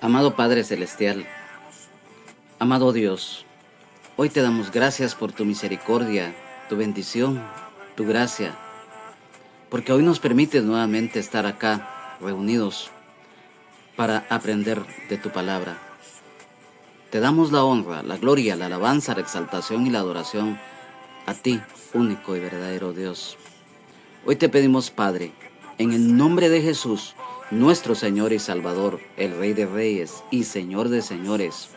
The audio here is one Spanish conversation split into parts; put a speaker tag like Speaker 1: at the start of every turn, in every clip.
Speaker 1: Amado Padre Celestial, amado Dios, hoy te damos gracias por tu misericordia, tu bendición, tu gracia, porque hoy nos permites nuevamente estar acá reunidos para aprender de tu palabra. Te damos la honra, la gloria, la alabanza, la exaltación y la adoración a ti, único y verdadero Dios. Hoy te pedimos, Padre, en el nombre de Jesús, nuestro Señor y Salvador, el Rey de Reyes y Señor de Señores,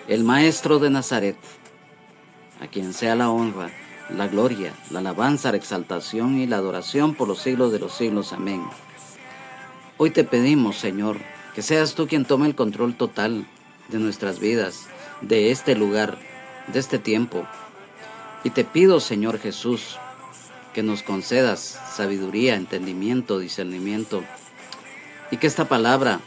Speaker 1: el Maestro de Nazaret, a quien sea la honra, la gloria, la alabanza, la exaltación y la adoración por los siglos de los siglos. Amén. Hoy te pedimos, Señor, que seas tú quien tome el control total de nuestras vidas, de este lugar, de este tiempo. Y te pido, Señor Jesús, que nos concedas sabiduría, entendimiento, discernimiento, y que esta palabra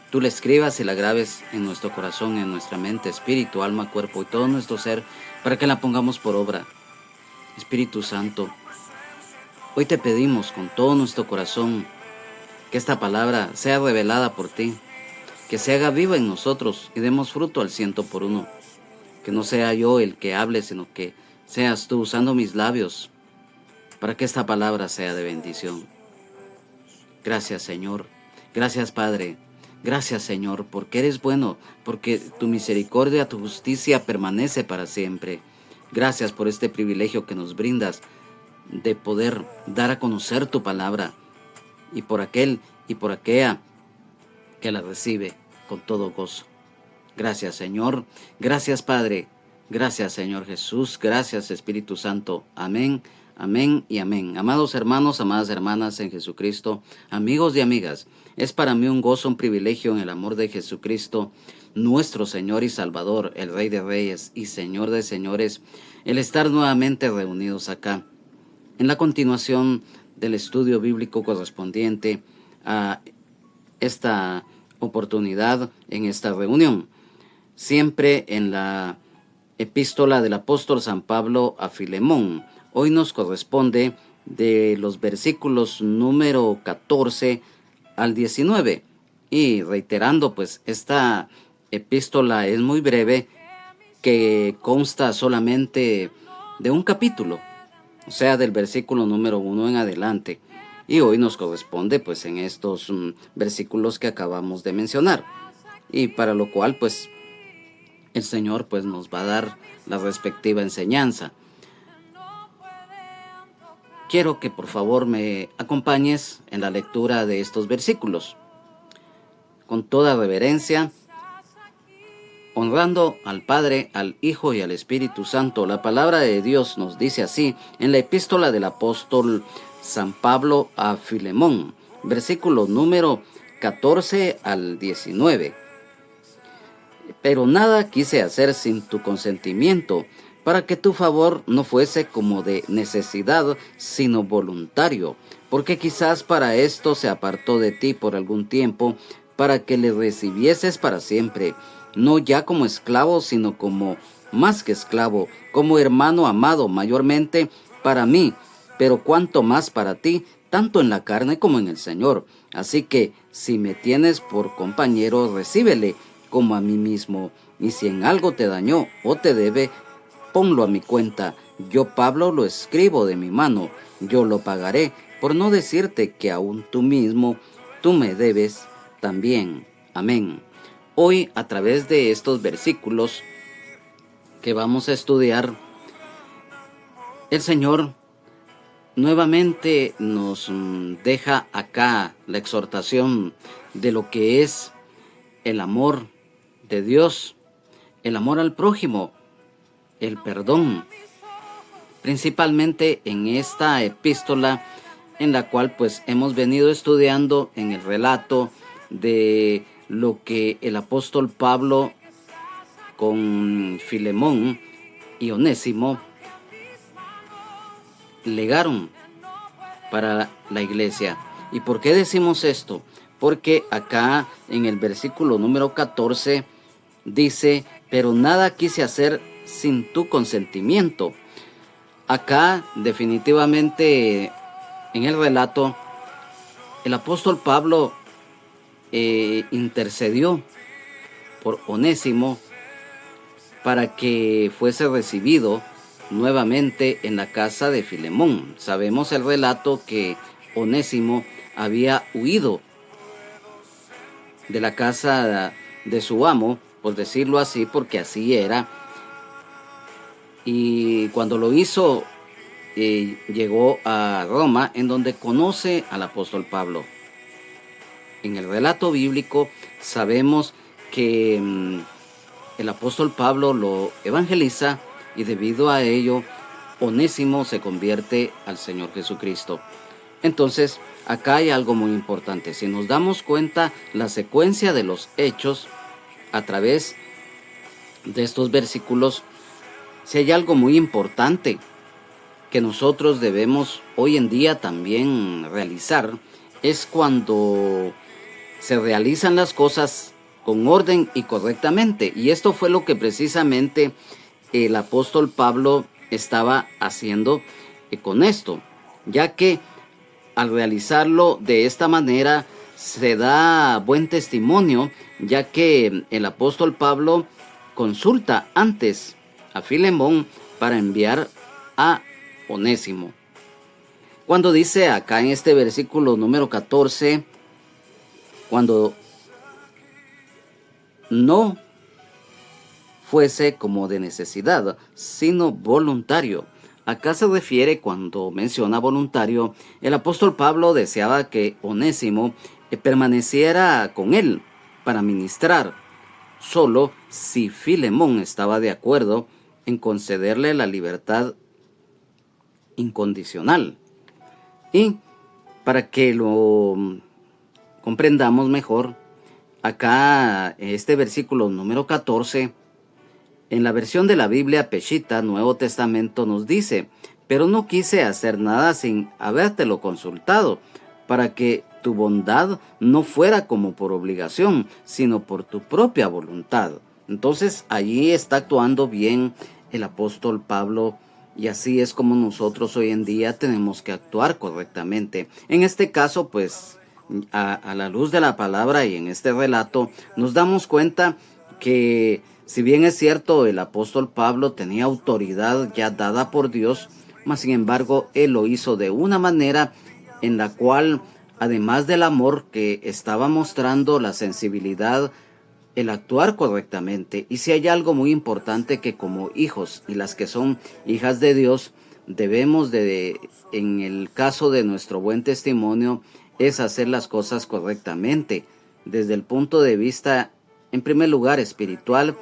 Speaker 1: tú la escribas y la grabes en nuestro corazón, en nuestra mente, espíritu, alma, cuerpo y todo nuestro ser, para que la pongamos por obra. Espíritu Santo, hoy te pedimos con todo nuestro corazón que esta palabra sea revelada por ti, que se haga viva en nosotros y demos fruto al 100%. Que no sea yo el que hable, sino que seas tú usando mis labios para que esta palabra sea de bendición. Gracias, Señor. Gracias, Padre. Gracias, Señor, porque eres bueno, porque tu misericordia, tu justicia permanece para siempre. Gracias por este privilegio que nos brindas de poder dar a conocer tu palabra, y por aquel y por aquella que la recibe con todo gozo. Gracias, Señor. Gracias, Padre. Gracias, Señor Jesús. Gracias, Espíritu Santo. Amén, amén y amén. Amados hermanos, amadas hermanas en Jesucristo, amigos y amigas, es para mí un gozo, un privilegio en el amor de Jesucristo, nuestro Señor y Salvador, el Rey de Reyes y Señor de Señores, el estar nuevamente reunidos acá, en la continuación del estudio bíblico correspondiente a esta oportunidad en esta reunión, siempre en la epístola del apóstol San Pablo a Filemón. Hoy nos corresponde de los versículos número 14 al 19, y reiterando, pues esta epístola es muy breve, que consta solamente de un capítulo, o sea, del versículo número 1 en adelante. Y hoy nos corresponde pues en estos versículos que acabamos de mencionar. Y para lo cual pues el Señor pues nos va a dar la respectiva enseñanza. Quiero que por favor me acompañes en la lectura de estos versículos. Con toda reverencia, honrando al Padre, al Hijo y al Espíritu Santo. La palabra de Dios nos dice así en la epístola del apóstol San Pablo a Filemón, versículo número 14 al 19. Pero nada quise hacer sin tu consentimiento, para que tu favor no fuese como de necesidad, sino voluntario, porque quizás para esto se apartó de ti por algún tiempo, para que le recibieses para siempre, no ya como esclavo, sino como más que esclavo, como hermano amado, mayormente para mí, pero cuanto más para ti, tanto en la carne como en el Señor. Así que, si me tienes por compañero, recíbele como a mí mismo, y si en algo te dañó o te debe, ponlo a mi cuenta. Yo, Pablo, lo escribo de mi mano, yo lo pagaré, por no decirte que aún tú mismo, tú me debes también. Amén. Hoy, a través de estos versículos que vamos a estudiar, el Señor nuevamente nos deja acá la exhortación de lo que es el amor de Dios, el amor al prójimo, el perdón, principalmente en esta epístola en la cual pues hemos venido estudiando en el relato de lo que el apóstol Pablo con Filemón y Onésimo legaron para la iglesia. ¿Y por qué decimos esto? Porque acá en el versículo número 14 dice, pero nada quise hacer sin tu consentimiento. Acá definitivamente en el relato el apóstol Pablo intercedió por Onésimo para que fuese recibido nuevamente en la casa de Filemón. Sabemos el relato que Onésimo había huido de la casa de su amo, por decirlo así, porque así era. Y cuando lo hizo, llegó a Roma, en donde conoce al apóstol Pablo. En el relato bíblico sabemos que el apóstol Pablo lo evangeliza y debido a ello Onésimo se convierte al Señor Jesucristo. Entonces, acá hay algo muy importante. Si nos damos cuenta, la secuencia de los hechos a través de estos versículos, si hay algo muy importante que nosotros debemos hoy en día también realizar, es cuando se realizan las cosas con orden y correctamente. Y esto fue lo que precisamente el apóstol Pablo estaba haciendo con esto, ya que al realizarlo de esta manera se da buen testimonio, ya que el apóstol Pablo consulta antes a Filemón para enviar a Onésimo. Cuando dice acá en este versículo número 14, cuando no fuese como de necesidad, sino voluntario. Acá se refiere cuando menciona voluntario, el apóstol Pablo deseaba que Onésimo permaneciera con él para ministrar, solo si Filemón estaba de acuerdo en concederle la libertad incondicional. Y para que lo comprendamos mejor, acá este versículo número 14, en la versión de la Biblia Peshitta, Nuevo Testamento, nos dice: pero no quise hacer nada sin habértelo consultado, para que tu bondad no fuera como por obligación, sino por tu propia voluntad. Entonces allí está actuando bien el apóstol Pablo, y así es como nosotros hoy en día tenemos que actuar correctamente. En este caso, pues, a la luz de la palabra y en este relato, nos damos cuenta que si bien es cierto, el apóstol Pablo tenía autoridad ya dada por Dios, mas sin embargo, él lo hizo de una manera en la cual, además del amor que estaba mostrando, la sensibilidad, el actuar correctamente. Y si hay algo muy importante que como hijos y las que son hijas de Dios, debemos de, en el caso de nuestro buen testimonio, es hacer las cosas correctamente, desde el punto de vista, en primer lugar, espiritual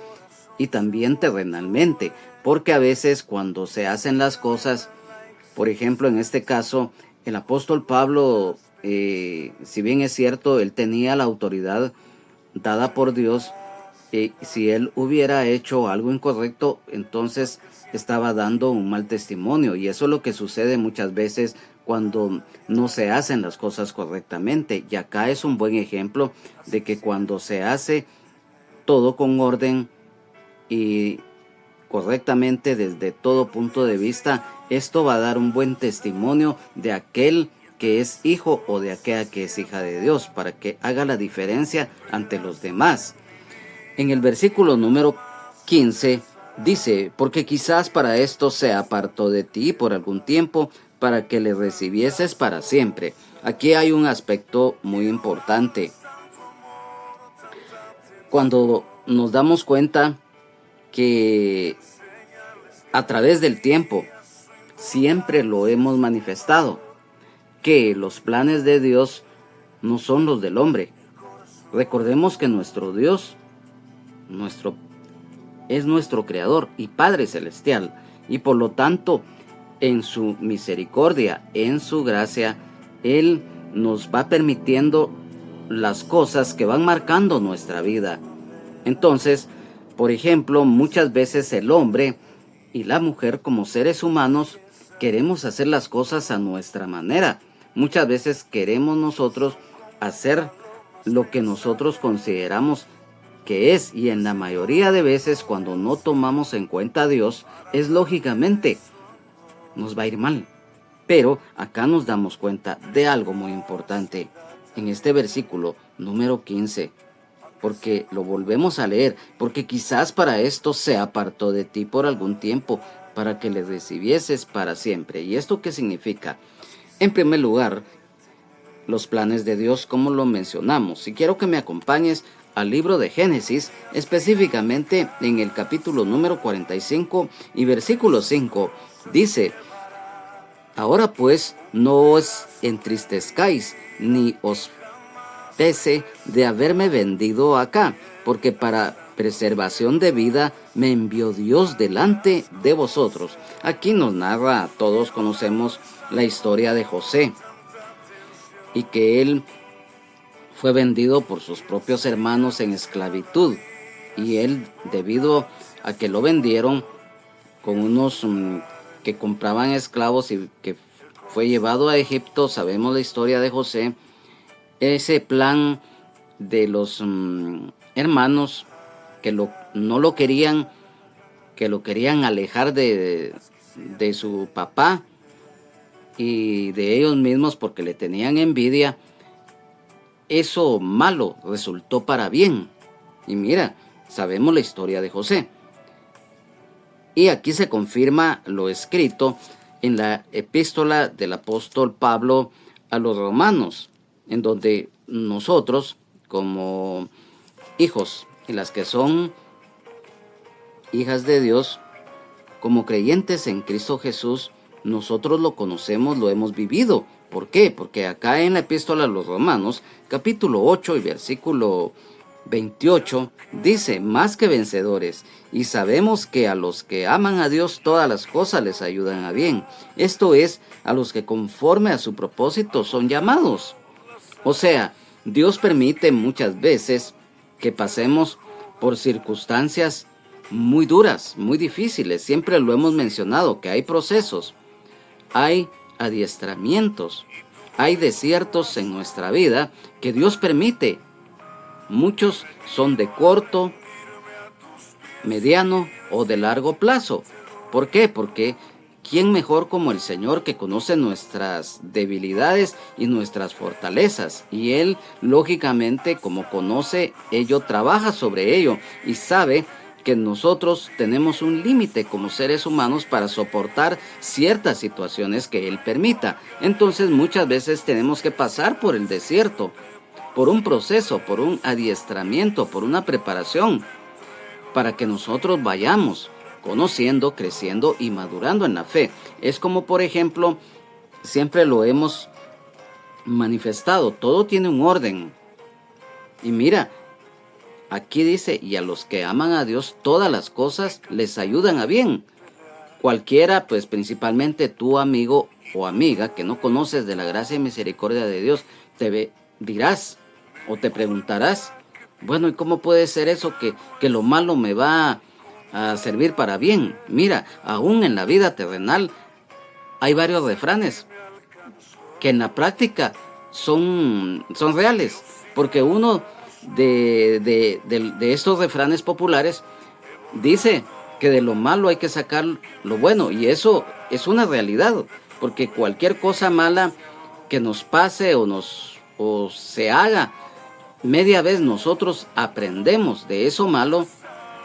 Speaker 1: y también terrenalmente, porque a veces cuando se hacen las cosas, por ejemplo, en este caso, el apóstol Pablo, si bien es cierto, él tenía la autoridad dada por Dios, si él hubiera hecho algo incorrecto, entonces estaba dando un mal testimonio, y eso es lo que sucede muchas veces cuando no se hacen las cosas correctamente. Y acá es un buen ejemplo de que cuando se hace todo con orden y correctamente desde todo punto de vista, esto va a dar un buen testimonio de aquel que es hijo o de aquella que es hija de Dios, para que haga la diferencia ante los demás. En el versículo número 15 dice: porque quizás para esto se apartó de ti por algún tiempo, para que le recibieses para siempre. Aquí hay un aspecto muy importante. Cuando nos damos cuenta que a través del tiempo siempre lo hemos manifestado, que los planes de Dios no son los del hombre. Recordemos que nuestro Dios es nuestro Creador y Padre Celestial, y por lo tanto, en su misericordia, en su gracia, Él nos va permitiendo las cosas que van marcando nuestra vida. Entonces, por ejemplo, muchas veces el hombre y la mujer, como seres humanos, queremos hacer las cosas a nuestra manera. Muchas veces queremos nosotros hacer lo que nosotros consideramos que es, y en la mayoría de veces cuando no tomamos en cuenta a Dios, es lógicamente nos va a ir mal. Pero acá nos damos cuenta de algo muy importante. en este versículo número 15, porque lo volvemos a leer, porque quizás para esto se apartó de ti por algún tiempo, para que le recibieses para siempre. ¿Y esto qué significa? En primer lugar, los planes de Dios, como lo mencionamos. Y quiero que me acompañes al libro de Génesis, específicamente en el capítulo número 45 y versículo 5. Dice: ahora pues no os entristezcáis, ni os pese de haberme vendido acá, porque para preservación de vida me envió Dios delante de vosotros. Aquí nos narra, todos conocemos la historia de José, y que él fue vendido por sus propios hermanos en esclavitud, y él, debido a que lo vendieron con unos que compraban esclavos y que fue llevado a Egipto, sabemos la historia de José, ese plan de los hermanos que no lo querían, que lo querían alejar de su papá y de ellos mismos porque le tenían envidia, eso malo resultó para bien. Y mira, sabemos la historia de José. Y aquí se confirma lo escrito en la epístola del apóstol Pablo a los romanos, en donde nosotros, como hijos, y las que son hijas de Dios, como creyentes en Cristo Jesús, nosotros lo conocemos, lo hemos vivido. ¿Por qué? Porque acá en la epístola a los romanos, capítulo 8 y versículo 28, dice: más que vencedores, y sabemos que a los que aman a Dios todas las cosas les ayudan a bien. Esto es, a los que conforme a su propósito son llamados. O sea, Dios permite muchas veces que pasemos por circunstancias muy duras, muy difíciles. Siempre lo hemos mencionado, que hay procesos, hay adiestramientos, hay desiertos en nuestra vida que Dios permite. Muchos son de corto, mediano o de largo plazo. ¿Por qué? Porque ¿quién mejor como el Señor, que conoce nuestras debilidades y nuestras fortalezas? Y Él, lógicamente, como conoce ello, trabaja sobre ello y sabe que nosotros tenemos un límite como seres humanos para soportar ciertas situaciones que Él permita. Entonces muchas veces tenemos que pasar por el desierto, por un proceso, por un adiestramiento, por una preparación, para que nosotros vayamos conociendo, creciendo y madurando en la fe. Es como, por ejemplo, siempre lo hemos manifestado, todo tiene un orden. Y mira, aquí dice: y a los que aman a Dios todas las cosas les ayudan a bien. Cualquiera, pues principalmente tu amigo o amiga que no conoces de la gracia y misericordia de Dios, dirás o te preguntarás: bueno, ¿y cómo puede ser eso que lo malo me va a servir para bien? Mira, aún en la vida terrenal hay varios refranes que en la práctica son reales, porque uno de estos refranes populares dice que de lo malo hay que sacar lo bueno, y eso es una realidad, porque cualquier cosa mala que nos pase o se haga, media vez nosotros aprendemos de eso malo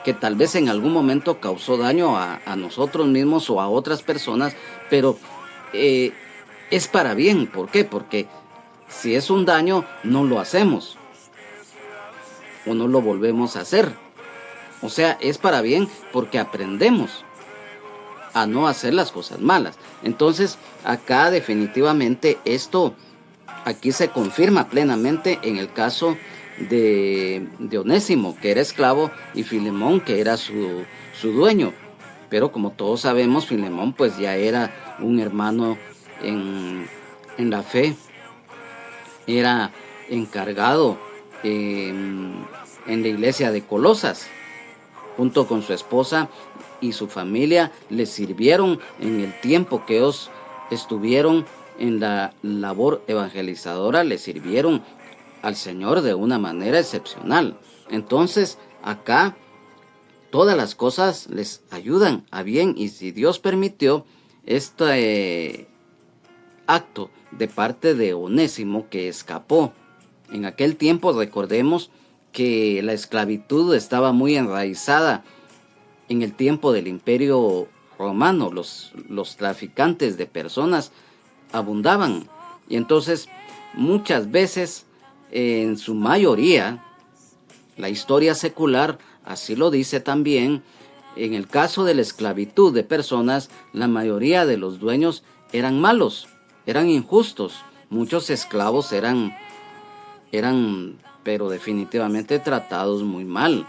Speaker 1: que tal vez en algún momento causó daño a nosotros mismos o a otras personas, pero es para bien. ¿Por qué? Porque si es un daño, no lo hacemos o no lo volvemos a hacer. O sea, es para bien porque aprendemos a no hacer las cosas malas. Entonces, acá definitivamente esto, aquí se confirma plenamente en el caso de Onésimo, que era esclavo, y Filemón, que era su dueño. Pero como todos sabemos, Filemón pues ya era un hermano en la fe, era encargado en la iglesia de Colosas, junto con su esposa y su familia, le sirvieron en el tiempo que ellos estuvieron en la labor evangelizadora, le sirvieron al Señor de una manera excepcional. Entonces, acá todas las cosas les ayudan a bien, y si Dios permitió este acto de parte de Onésimo, que escapó En aquel tiempo recordemos que la esclavitud estaba muy enraizada en el tiempo del Imperio Romano. Los traficantes de personas abundaban, y entonces muchas veces, en su mayoría, la historia secular así lo dice también. En el caso de la esclavitud de personas, la mayoría de los dueños eran malos, eran injustos. Muchos esclavos eran pero definitivamente tratados muy mal,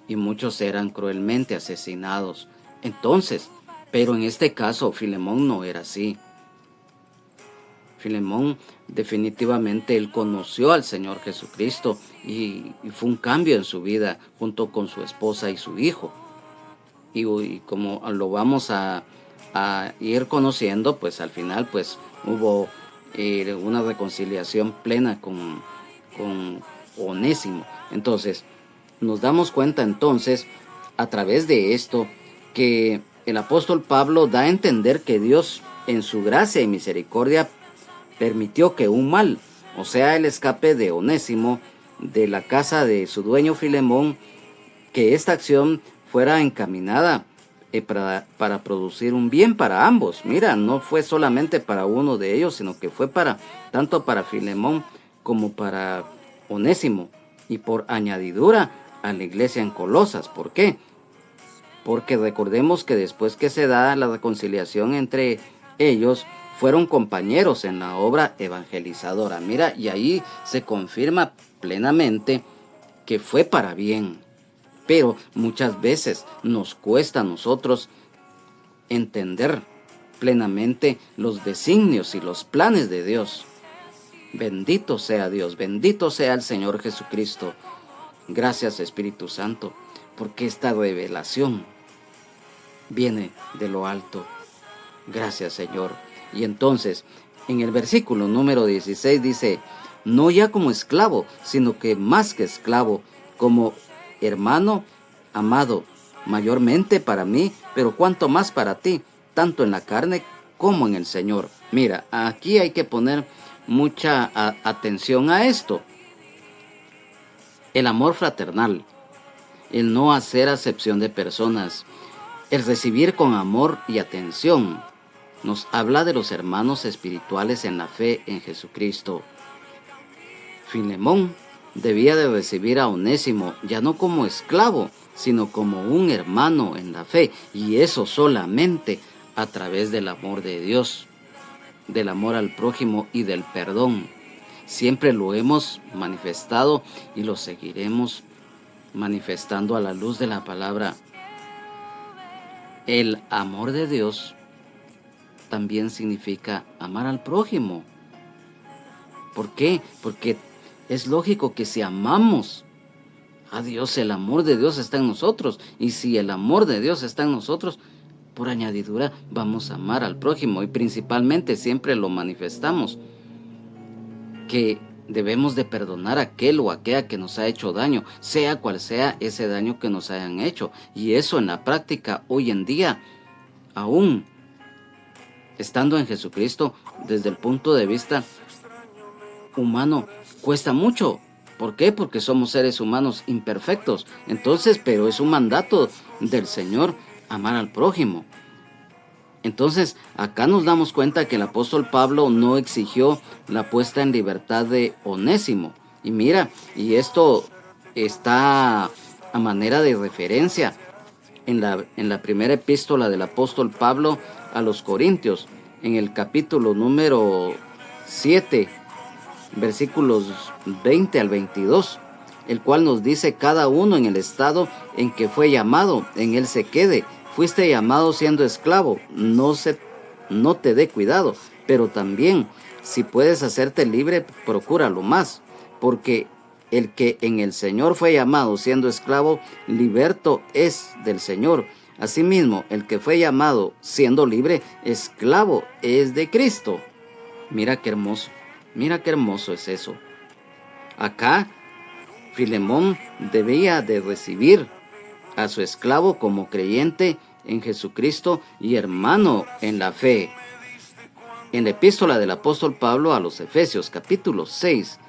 Speaker 1: y muchos eran cruelmente asesinados. Entonces, pero en este caso Filemón no era así. Filemón definitivamente él conoció al Señor Jesucristo y fue un cambio en su vida junto con su esposa y su hijo. Y como lo vamos a ir conociendo, pues al final pues hubo una reconciliación plena con Onésimo. Entonces, nos damos cuenta entonces, a través de esto, que el apóstol Pablo da a entender que Dios, en su gracia y misericordia, permitió que un mal, o sea, el escape de Onésimo de la casa de su dueño Filemón, que esta acción fuera encaminada para producir un bien para ambos. Mira, no fue solamente para uno de ellos, sino que fue tanto para Filemón como para Onésimo, y por añadidura a la iglesia en Colosas. ¿Por qué? Porque recordemos que después que se da la reconciliación entre ellos, fueron compañeros en la obra evangelizadora. Mira, y ahí se confirma plenamente que fue para bien. Pero muchas veces nos cuesta a nosotros entender plenamente los designios y los planes de Dios. Bendito sea Dios, bendito sea el Señor Jesucristo. Gracias, Espíritu Santo, porque esta revelación viene de lo alto. Gracias, Señor. Y entonces, en el versículo número 16 dice: no ya como esclavo, sino que más que esclavo, como hermano amado, mayormente para mí, pero cuanto más para ti, tanto en la carne como en el Señor. Mira, aquí hay que poner mucha atención a esto. El amor fraternal, el no hacer acepción de personas, el recibir con amor y atención, nos habla de los hermanos espirituales en la fe en Jesucristo. Filemón debía de recibir a Onésimo ya no como esclavo, sino como un hermano en la fe, y eso solamente a través del amor de Dios, del amor al prójimo y del perdón. Siempre lo hemos manifestado y lo seguiremos manifestando a la luz de la palabra. El amor de Dios también significa amar al prójimo. ¿Por qué? Porque es lógico que si amamos a Dios, el amor de Dios está en nosotros. Y si el amor de Dios está en nosotros, por añadidura vamos a amar al prójimo. Y principalmente siempre lo manifestamos, que debemos de perdonar a aquel o aquella que nos ha hecho daño, sea cual sea ese daño que nos hayan hecho. Y eso en la práctica hoy en día, aún estando en Jesucristo, desde el punto de vista humano, cuesta mucho. ¿Por qué? Porque somos seres humanos imperfectos. Entonces, pero es un mandato del Señor amar al prójimo. Entonces, acá nos damos cuenta que el apóstol Pablo no exigió la puesta en libertad de Onésimo. Y mira, y esto está a manera de referencia en la primera epístola del apóstol Pablo a los Corintios, en el capítulo número 7, versículos 20 al 22, el cual nos dice: cada uno en el estado en que fue llamado, en él se quede. Fuiste llamado siendo esclavo, no te dé cuidado, pero también si puedes hacerte libre, procúralo más, porque el que en el Señor fue llamado siendo esclavo, liberto es del Señor. Asimismo, el que fue llamado siendo libre, esclavo es de Cristo. Mira qué hermoso es eso. Acá, Filemón debía de recibir a su esclavo como creyente en Jesucristo y hermano en la fe. En la epístola del apóstol Pablo a los Efesios, capítulo 6,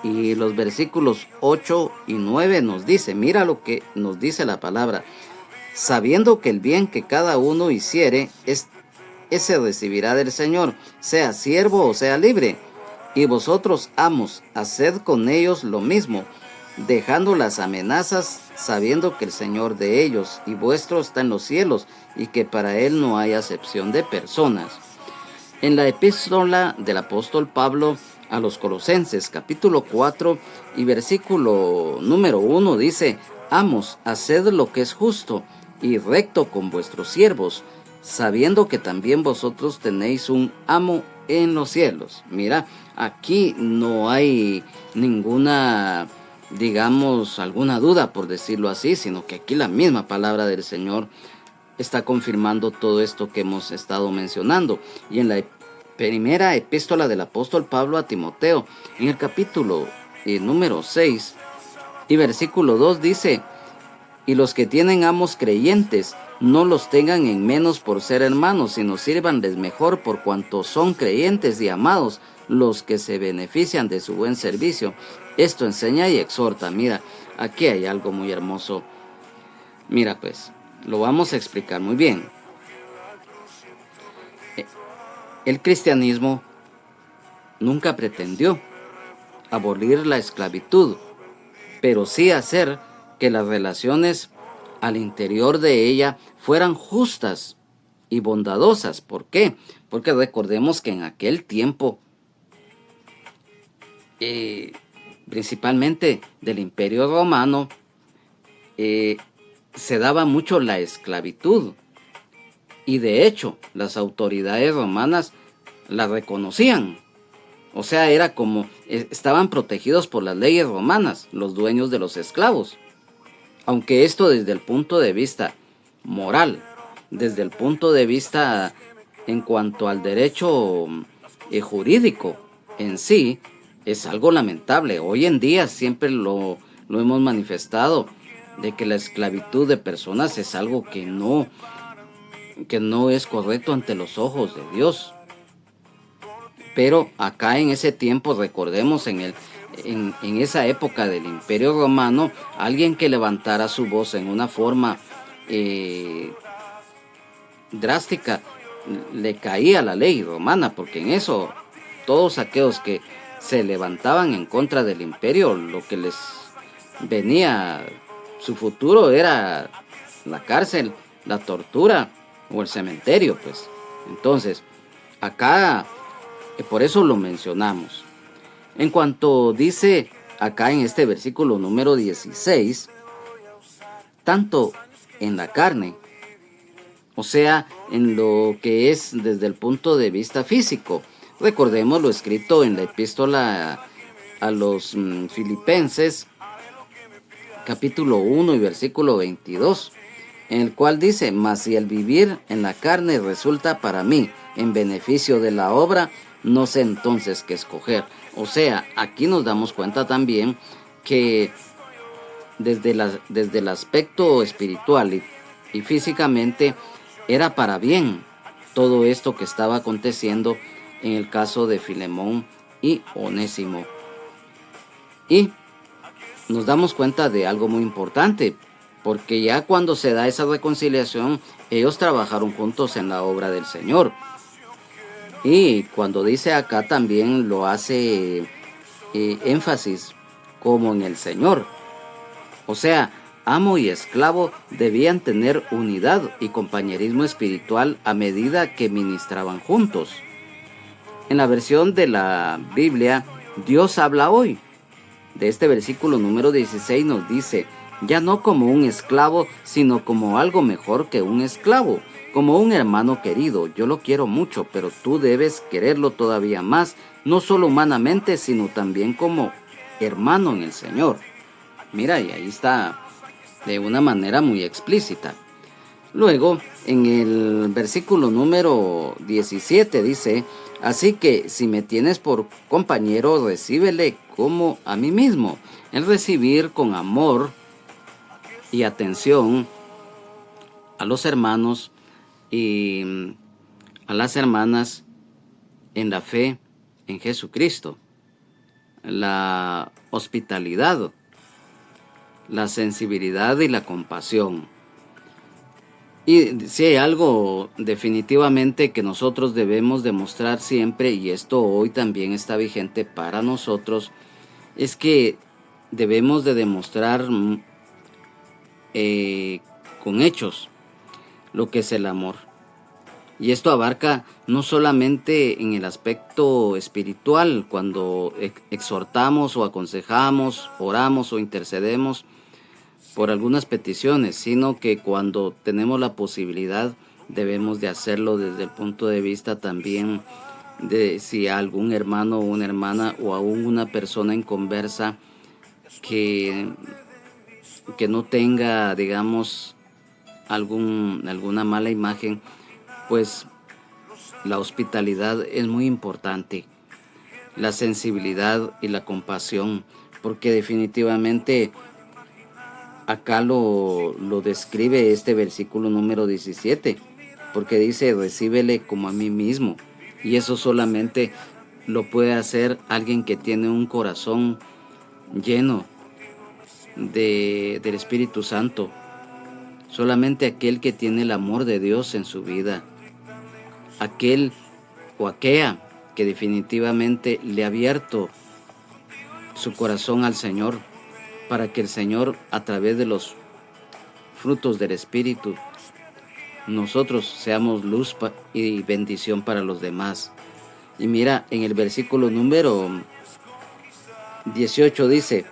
Speaker 1: Y los versículos 8 y 9 nos dice, mira lo que nos dice la palabra, sabiendo que el bien que cada uno hiciere, ese recibirá del Señor, sea siervo o sea libre. Y vosotros, amos, haced con ellos lo mismo, dejando las amenazas, sabiendo que el Señor de ellos y vuestro está en los cielos, y que para Él no hay acepción de personas. En la epístola del apóstol Pablo a los Colosenses, capítulo 4 y versículo número 1 dice, amos, haced lo que es justo y recto con vuestros siervos, sabiendo que también vosotros tenéis un amo en los cielos. Mira, aquí no hay ninguna, digamos, alguna duda, por decirlo así, sino que aquí la misma palabra del Señor está confirmando todo esto que hemos estado mencionando. Y en la primera epístola del apóstol Pablo a Timoteo, en el capítulo número 6 y versículo 2 dice, y los que tienen amos creyentes, no los tengan en menos por ser hermanos, sino sírvanles mejor por cuanto son creyentes y amados, los que se benefician de su buen servicio. Esto enseña y exhorta. Mira, aquí hay algo muy hermoso. Mira pues, lo vamos a explicar muy bien. El cristianismo nunca pretendió abolir la esclavitud, pero sí hacer que las relaciones al interior de ella fueran justas y bondadosas. ¿Por qué? Porque recordemos que en aquel tiempo, principalmente del Imperio Romano, se daba mucho la esclavitud. Y de hecho, las autoridades romanas la reconocían. O sea, era como, estaban protegidos por las leyes romanas, los dueños de los esclavos. Aunque esto desde el punto de vista moral, desde el punto de vista en cuanto al derecho jurídico en sí, es algo lamentable. Hoy en día siempre lo hemos manifestado, de que la esclavitud de personas es algo que no es correcto ante los ojos de Dios. Pero acá en ese tiempo, recordemos, en esa época del Imperio Romano, alguien que levantara su voz en una forma drástica, le caía la ley romana, porque en eso todos aquellos que se levantaban en contra del imperio, lo que les venía, su futuro era la cárcel, la tortura o el cementerio, pues. Entonces, acá, por eso lo mencionamos. En cuanto dice acá en este versículo número 16, tanto en la carne, o sea, en lo que es desde el punto de vista físico. Recordemos lo escrito en la epístola a los Filipenses, capítulo 1 y versículo 22, en el cual dice, mas si el vivir en la carne resulta para mí en beneficio de la obra, no sé entonces qué escoger. O sea, aquí nos damos cuenta también que desde el aspecto espiritual y físicamente era para bien todo esto que estaba aconteciendo en el caso de Filemón y Onésimo. Y nos damos cuenta de algo muy importante, porque ya cuando se da esa reconciliación, ellos trabajaron juntos en la obra del Señor. Y cuando dice acá también lo hace énfasis como en el Señor. O sea, amo y esclavo debían tener unidad y compañerismo espiritual a medida que ministraban juntos. En la versión de la Biblia, Dios habla hoy. De este versículo número 16 nos dice, ya no como un esclavo, sino como algo mejor que un esclavo, como un hermano querido. Yo lo quiero mucho, pero tú debes quererlo todavía más, no solo humanamente, sino también como hermano en el Señor. Mira, y ahí está de una manera muy explícita. Luego, en el versículo número 17 dice, así que si me tienes por compañero, recíbele como a mí mismo. El recibir con amor y atención a los hermanos y a las hermanas en la fe en Jesucristo. la hospitalidad, la sensibilidad y la compasión. Y si hay algo definitivamente que nosotros debemos demostrar siempre, y esto hoy también está vigente para nosotros, es que debemos de demostrar con hechos lo que es el amor. Y esto abarca no solamente en el aspecto espiritual, cuando exhortamos o aconsejamos, oramos o intercedemos por algunas peticiones, sino que cuando tenemos la posibilidad debemos de hacerlo desde el punto de vista también de si algún hermano o una hermana o aún una persona en conversa que no tenga, digamos, alguna mala imagen, pues la hospitalidad es muy importante, la sensibilidad y la compasión, porque definitivamente acá lo describe este versículo número 17, porque dice, recíbele como a mí mismo. Y eso solamente lo puede hacer alguien que tiene un corazón lleno del Espíritu Santo. Solamente aquel que tiene el amor de Dios en su vida. Aquel o aquella que definitivamente le ha abierto su corazón al Señor, para que el Señor, a través de los frutos del Espíritu, nosotros seamos luz y bendición para los demás. Y mira, en el versículo número 18 dice,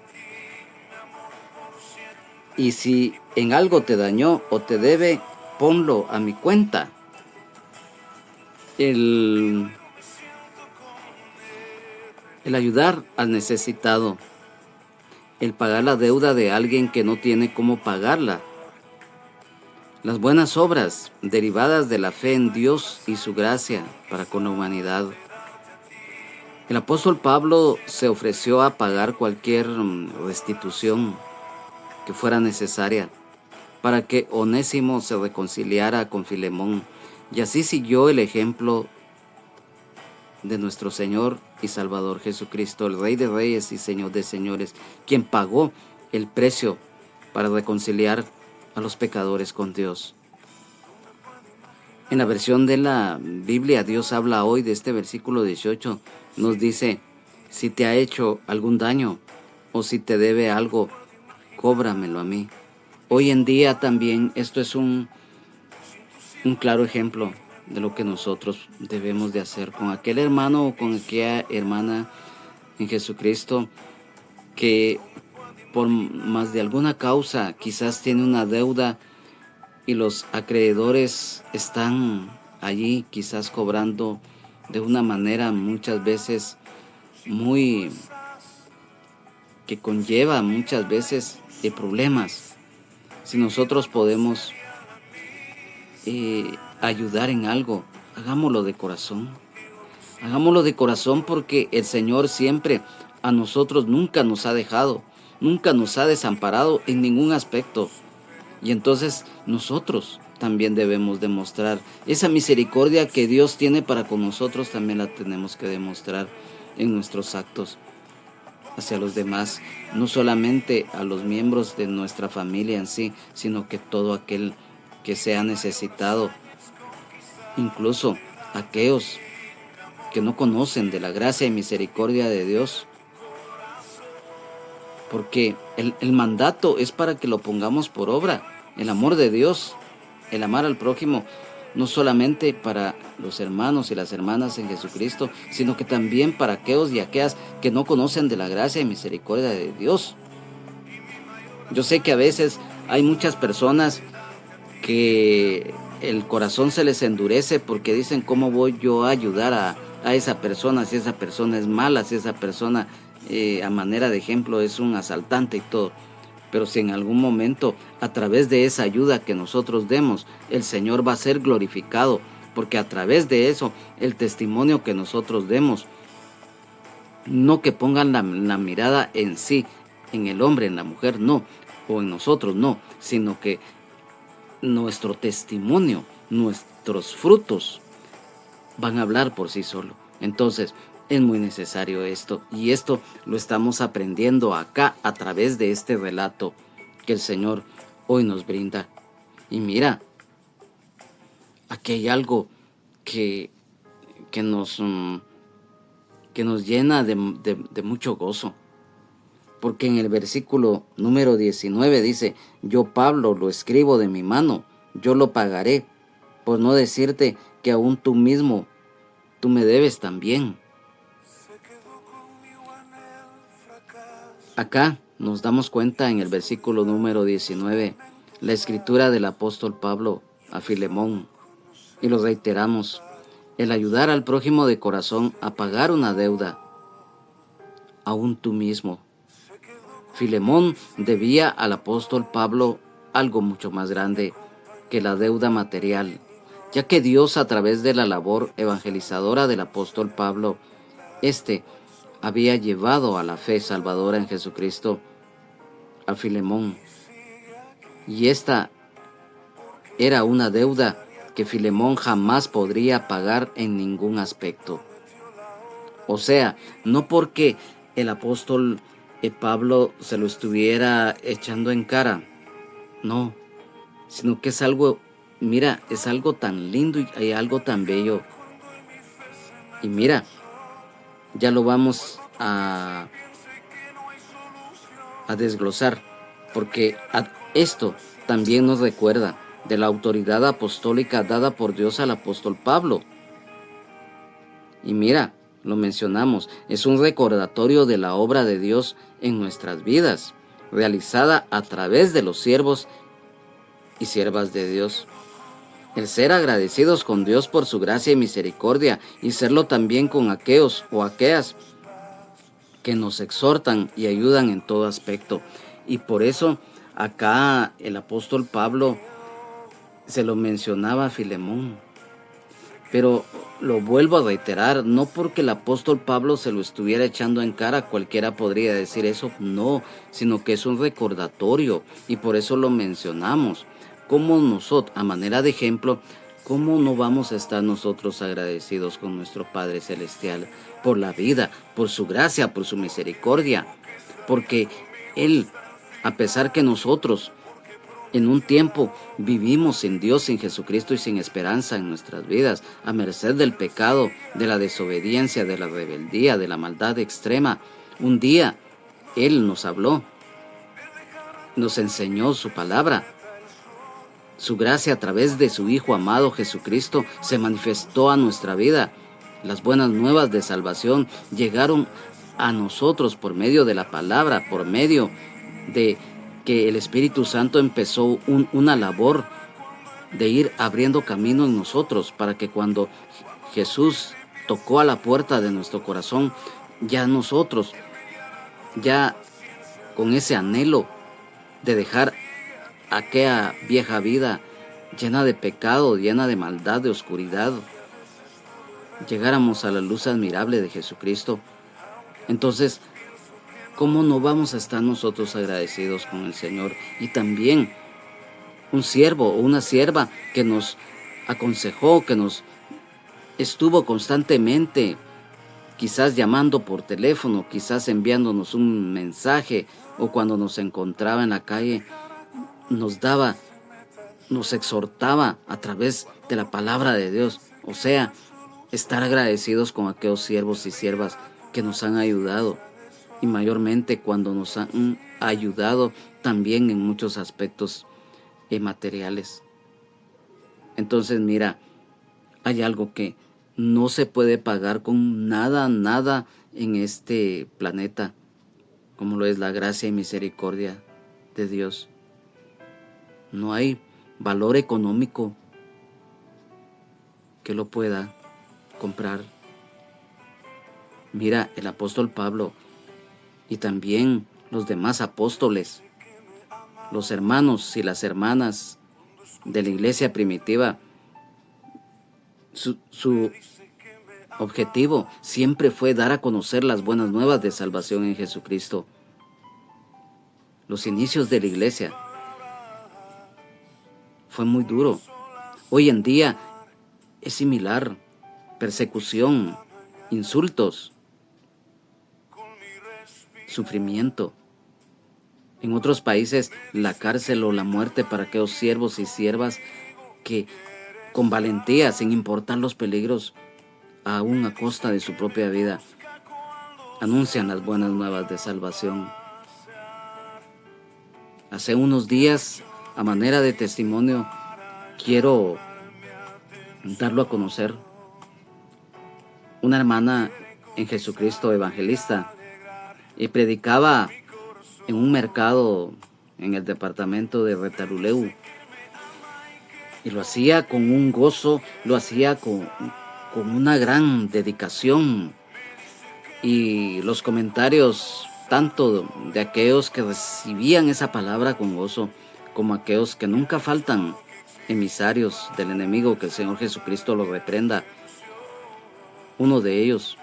Speaker 1: y si en algo te dañó o te debe, ponlo a mi cuenta. El ayudar al necesitado, el pagar la deuda de alguien que no tiene cómo pagarla, las buenas obras derivadas de la fe en Dios y su gracia para con la humanidad. El apóstol Pablo se ofreció a pagar cualquier restitución que fuera necesaria para que Onésimo se reconciliara con Filemón, y así siguió el ejemplo de nuestro Señor y Salvador Jesucristo, el Rey de Reyes y Señor de Señores, quien pagó el precio para reconciliar a los pecadores con Dios. En la versión de la Biblia, Dios habla hoy de este versículo 18, nos dice, si te ha hecho algún daño o si te debe algo, cóbramelo a mí. Hoy en día también esto es un claro ejemplo de lo que nosotros debemos de hacer con aquel hermano o con aquella hermana en Jesucristo que por más de alguna causa quizás tiene una deuda y los acreedores están allí quizás cobrando de una manera muchas veces muy que conlleva muchas veces problemas. Si nosotros podemos ayudar en algo, hagámoslo de corazón. Hagámoslo de corazón porque el Señor siempre a nosotros nunca nos ha dejado, nunca nos ha desamparado en ningún aspecto. Y entonces nosotros también debemos demostrar esa misericordia que Dios tiene para con nosotros, también la tenemos que demostrar en nuestros actos hacia los demás, no solamente a los miembros de nuestra familia en sí, sino que todo aquel que sea necesitado, incluso aquellos que no conocen de la gracia y misericordia de Dios, porque el mandato es para que lo pongamos por obra, el amor de Dios, el amar al prójimo, no solamente para los hermanos y las hermanas en Jesucristo, sino que también para aquellos y aquellas que no conocen de la gracia y misericordia de Dios. Yo sé que a veces hay muchas personas que el corazón se les endurece porque dicen, ¿cómo voy yo a ayudar a esa persona si esa persona es mala, si esa persona a manera de ejemplo es un asaltante y todo? Pero si en algún momento a través de esa ayuda que nosotros demos, el Señor va a ser glorificado, porque a través de eso, el testimonio que nosotros demos, no que pongan la mirada en sí, en el hombre, en la mujer, no, o en nosotros, no, sino que nuestro testimonio, nuestros frutos van a hablar por sí solo. Entonces, Es muy necesario esto, y esto lo estamos aprendiendo acá a través de este relato que el Señor hoy nos brinda. Y mira, aquí hay algo que, que nos, que nos llena de mucho gozo. Porque en el versículo número 19 dice, yo Pablo lo escribo de mi mano, yo lo pagaré, por no decirte que aún tú mismo, tú me debes también. Acá nos damos cuenta en el versículo número 19, la escritura del apóstol Pablo a Filemón, y lo reiteramos, el ayudar al prójimo de corazón a pagar una deuda, aún tú mismo. Filemón debía al apóstol Pablo algo mucho más grande que la deuda material, ya que Dios a través de la labor evangelizadora del apóstol Pablo, había llevado a la fe salvadora en Jesucristo a Filemón. Y esta era una deuda que Filemón jamás podría pagar en ningún aspecto. O sea, no porque el apóstol Pablo se lo estuviera echando en cara, no, sino que es algo, mira, es algo tan lindo y algo tan bello. Y mira, ya lo vamos a desglosar, porque esto también nos recuerda de la autoridad apostólica dada por Dios al apóstol Pablo. Y mira, lo mencionamos, es un recordatorio de la obra de Dios en nuestras vidas, realizada a través de los siervos y siervas de Dios. El ser agradecidos con Dios por su gracia y misericordia, y serlo también con aquellos o aquellas que nos exhortan y ayudan en todo aspecto. Y por eso acá el apóstol Pablo se lo mencionaba a Filemón. Pero lo vuelvo a reiterar, no porque el apóstol Pablo se lo estuviera echando en cara, cualquiera podría decir eso, no, sino que es un recordatorio y por eso lo mencionamos. Como nosotros, a manera de ejemplo, ¿cómo no vamos a estar nosotros agradecidos con nuestro Padre Celestial por la vida, por su gracia, por su misericordia? Porque Él, a pesar que nosotros en un tiempo vivimos sin Dios, sin Jesucristo y sin esperanza en nuestras vidas, a merced del pecado, de la desobediencia, de la rebeldía, de la maldad extrema. Un día Él nos habló, nos enseñó su palabra. Su gracia a través de su Hijo amado Jesucristo se manifestó a nuestra vida. Las buenas nuevas de salvación llegaron a nosotros por medio de la palabra, por medio de que el Espíritu Santo empezó una labor de ir abriendo camino en nosotros para que cuando Jesús tocó a la puerta de nuestro corazón, ya nosotros, ya con ese anhelo de dejar aquella vieja vida llena de pecado, llena de maldad, de oscuridad, llegáramos a la luz admirable de Jesucristo. Entonces, ¿cómo no vamos a estar nosotros agradecidos con el Señor? Y también un siervo o una sierva que nos aconsejó, que nos estuvo constantemente, quizás llamando por teléfono, quizás enviándonos un mensaje, o cuando nos encontraba en la calle, nos exhortaba a través de la palabra de Dios. O sea, estar agradecidos con aquellos siervos y siervas que nos han ayudado, y mayormente cuando nos han ayudado también en muchos aspectos materiales. Entonces mira, hay algo que no se puede pagar con nada en este planeta, como lo es la gracia y misericordia de Dios. No hay valor económico que lo pueda comprar. Mira, el apóstol Pablo y también los demás apóstoles, los hermanos y las hermanas de la iglesia primitiva, su objetivo siempre fue dar a conocer las buenas nuevas de salvación en Jesucristo. Los inicios de la iglesia fue muy duro. Hoy en día es similar. Persecución, insultos, sufrimiento. En otros países, la cárcel o la muerte para aquellos siervos y siervas que con valentía, sin importar los peligros, aún a costa de su propia vida, anuncian las buenas nuevas de salvación. Hace unos días, a manera de testimonio, quiero darlo a conocer. Una hermana en Jesucristo evangelista y predicaba en un mercado en el departamento de Retalhuleu, y lo hacía con un gozo, lo hacía con una gran dedicación, y los comentarios tanto de aquellos que recibían esa palabra con gozo como aquellos que nunca faltan, emisarios del enemigo, que el Señor Jesucristo lo reprenda. Uno de ellos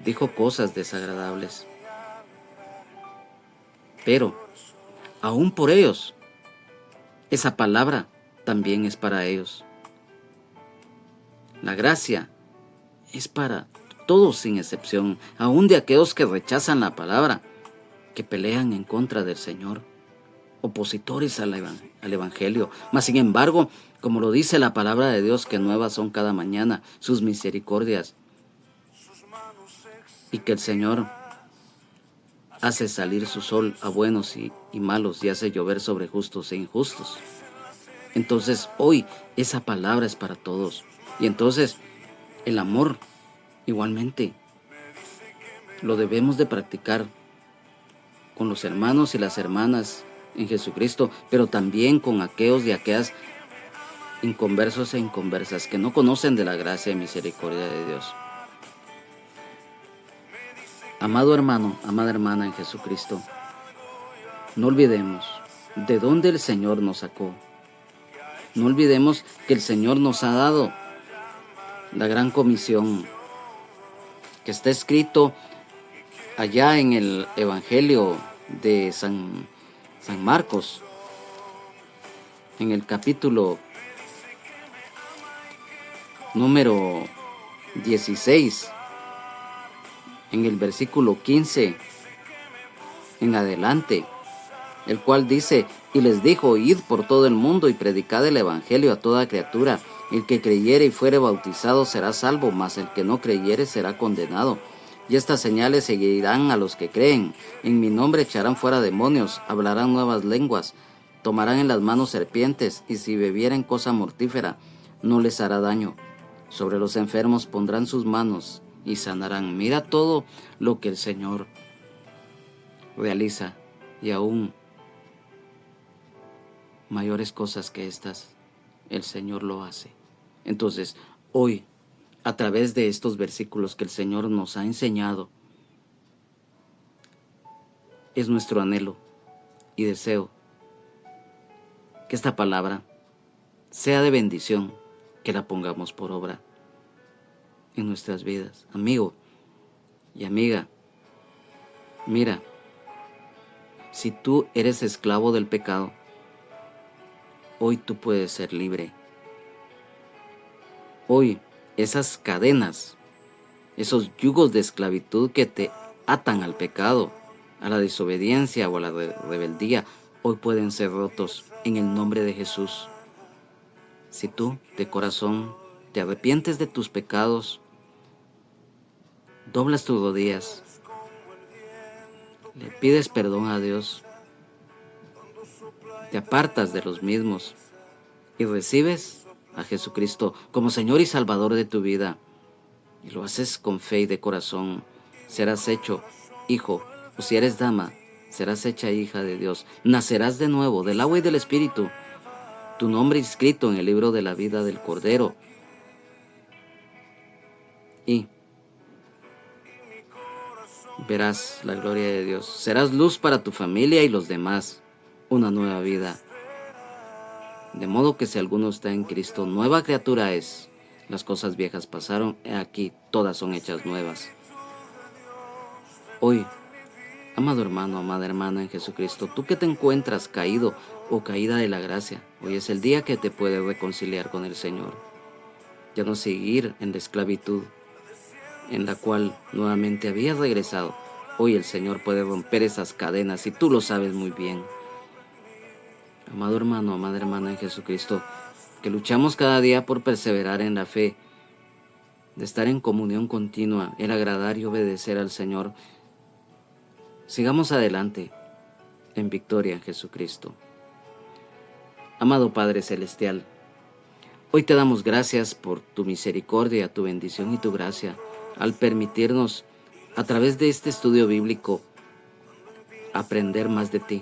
Speaker 1: dijo cosas desagradables, pero aún por ellos, esa palabra también es para ellos. La gracia es para todos sin excepción, aún de aquellos que rechazan la palabra, que pelean en contra del Señor, opositores al Evangelio. Mas sin embargo, como lo dice la palabra de Dios, que nuevas son cada mañana sus misericordias, y que el Señor hace salir su sol a buenos y malos, y hace llover sobre justos e injustos. Entonces hoy esa palabra es para todos. Y entonces el amor igualmente lo debemos de practicar con los hermanos y las hermanas en Jesucristo, pero también con aquellos y aquellas inconversos e inconversas que no conocen de la gracia y misericordia de Dios. Amado hermano, amada hermana en Jesucristo, no olvidemos de dónde el Señor nos sacó. No olvidemos que el Señor nos ha dado la gran comisión que está escrito allá en el Evangelio de San Marcos, en el capítulo número 16, en el versículo 15 en adelante, el cual dice: y les dijo: id por todo el mundo y predicad el evangelio a toda criatura. El que creyere y fuere bautizado será salvo, mas el que no creyere será condenado. Y estas señales seguirán a los que creen: en mi nombre echarán fuera demonios, hablarán nuevas lenguas, tomarán en las manos serpientes, y si bebieren cosa mortífera no les hará daño. Sobre los enfermos pondrán sus manos y sanarán. Mira todo lo que el Señor realiza, y aún mayores cosas que estas el Señor lo hace. Entonces hoy, a través de estos versículos que el Señor nos ha enseñado, es nuestro anhelo y deseo que esta palabra sea de bendición, que la pongamos por obra en nuestras vidas. Amigo y amiga, mira, si tú eres esclavo del pecado, hoy tú puedes ser libre. Hoy esas cadenas, esos yugos de esclavitud que te atan al pecado, a la desobediencia o a la rebeldía, hoy pueden ser rotos en el nombre de Jesús. Si tú de corazón te arrepientes de tus pecados, doblas tus rodillas, le pides perdón a Dios, te apartas de los mismos y recibes a Jesucristo como Señor y Salvador de tu vida, y lo haces con fe y de corazón, serás hecho hijo, o si eres dama, serás hecha hija de Dios. Nacerás de nuevo del agua y del Espíritu, tu nombre inscrito en el libro de la vida del Cordero, y verás la gloria de Dios. Serás luz para tu familia y los demás, una nueva vida. De modo que si alguno está en Cristo, nueva criatura es. Las cosas viejas pasaron, he aquí todas son hechas nuevas. Hoy, amado hermano, amada hermana en Jesucristo, tú que te encuentras caído o caída de la gracia, hoy es el día que te puedes reconciliar con el Señor. Ya no seguir en la esclavitud en la cual nuevamente habías regresado, Hoy el Señor puede romper esas cadenas y tú lo sabes muy bien. Amado hermano, amada hermana en Jesucristo, que luchamos cada día por perseverar en la fe, de estar en comunión continua, el agradar y obedecer al Señor. Sigamos adelante en victoria en Jesucristo. Amado Padre Celestial, hoy te damos gracias por tu misericordia, tu bendición y tu gracia al permitirnos, a través de este estudio bíblico, aprender más de ti,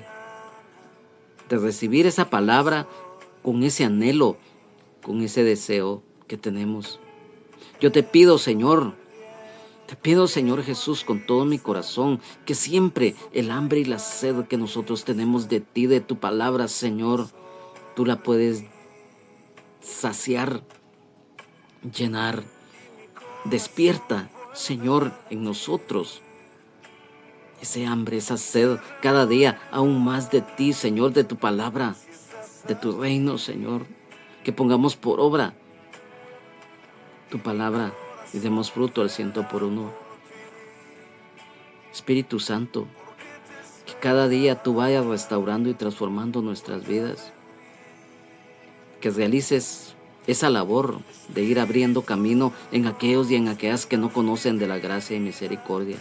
Speaker 1: de recibir esa palabra con ese anhelo, con ese deseo que tenemos. Yo te pido, Señor Jesús, con todo mi corazón, que siempre el hambre y la sed que nosotros tenemos de ti, de tu palabra, Señor, tú la puedes saciar, llenar. Despierta, Señor, en nosotros ese hambre, esa sed, cada día aún más de ti, Señor, de tu palabra, de tu reino, Señor. Que pongamos por obra tu palabra y demos fruto al 100 por 1. Espíritu Santo, que cada día tú vayas restaurando y transformando nuestras vidas. Que realices esa labor de ir abriendo camino en aquellos y en aquellas que no conocen de la gracia y misericordia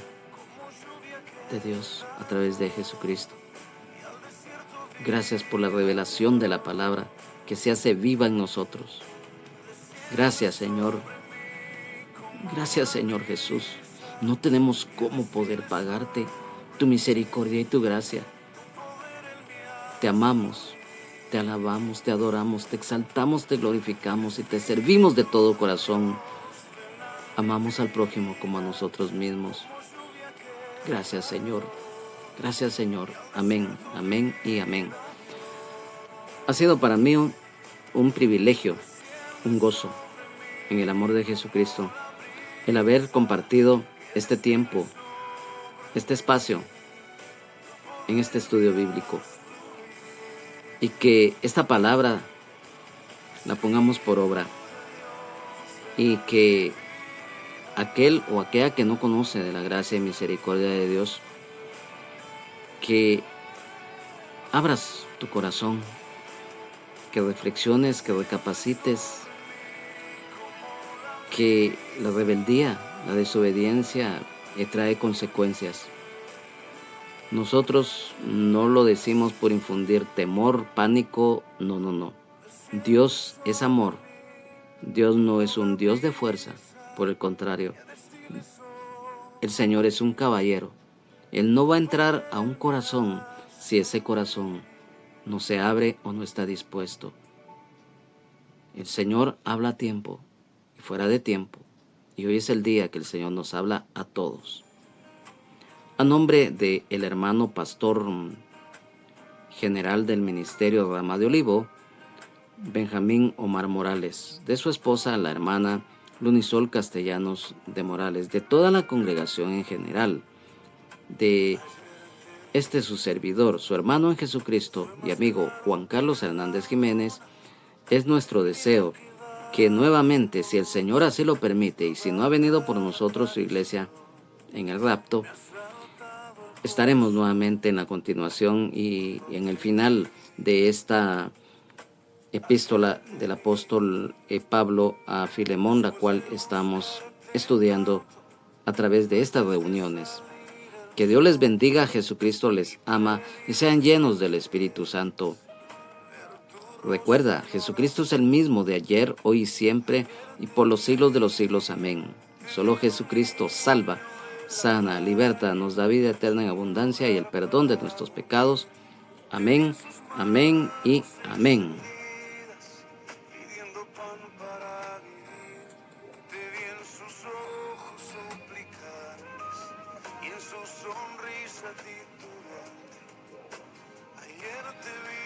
Speaker 1: de Dios a través de Jesucristo. Gracias por la revelación de la palabra que se hace viva en nosotros. Gracias, Señor. Gracias, Señor Jesús. No tenemos cómo poder pagarte tu misericordia y tu gracia. Te amamos, te alabamos, te adoramos, te exaltamos, te glorificamos y te servimos de todo corazón. Amamos al prójimo como a nosotros mismos. Gracias, Señor. Gracias, Señor. Amén, amén y amén. Ha sido para mí un privilegio, un gozo en el amor de Jesucristo, el haber compartido este tiempo, este espacio en este estudio bíblico, y que esta palabra la pongamos por obra, y que aquel o aquella que no conoce de la gracia y misericordia de Dios, que abras tu corazón, que reflexiones, que recapacites, que la rebeldía, la desobediencia trae consecuencias. Nosotros no lo decimos por infundir temor, pánico, no. Dios es amor. Dios no es un Dios de fuerza, por el contrario. El Señor es un caballero. Él no va a entrar a un corazón si ese corazón no se abre o no está dispuesto. El Señor habla a tiempo y fuera de tiempo. Y hoy es el día que el Señor nos habla a todos. A nombre del hermano pastor general del Ministerio Rama de Olivo, Benjamín Omar Morales, de su esposa, la hermana Lunisol Castellanos de Morales, de toda la congregación en general, de su servidor, su hermano en Jesucristo y amigo Juan Carlos Hernández Jiménez, es nuestro deseo que nuevamente, si el Señor así lo permite y si no ha venido por nosotros su iglesia en el rapto, estaremos nuevamente en la continuación y en el final de esta epístola del apóstol Pablo a Filemón, la cual estamos estudiando a través de estas reuniones. Que Dios les bendiga, Jesucristo les ama y sean llenos del Espíritu Santo. Recuerda, Jesucristo es el mismo de ayer, hoy y siempre y por los siglos de los siglos. Amén. Solo Jesucristo salva, sana, liberta, nos da vida eterna en abundancia y el perdón de nuestros pecados. Amén, amén y amén.
Speaker 2: Sonrisa titular. Ayer te vi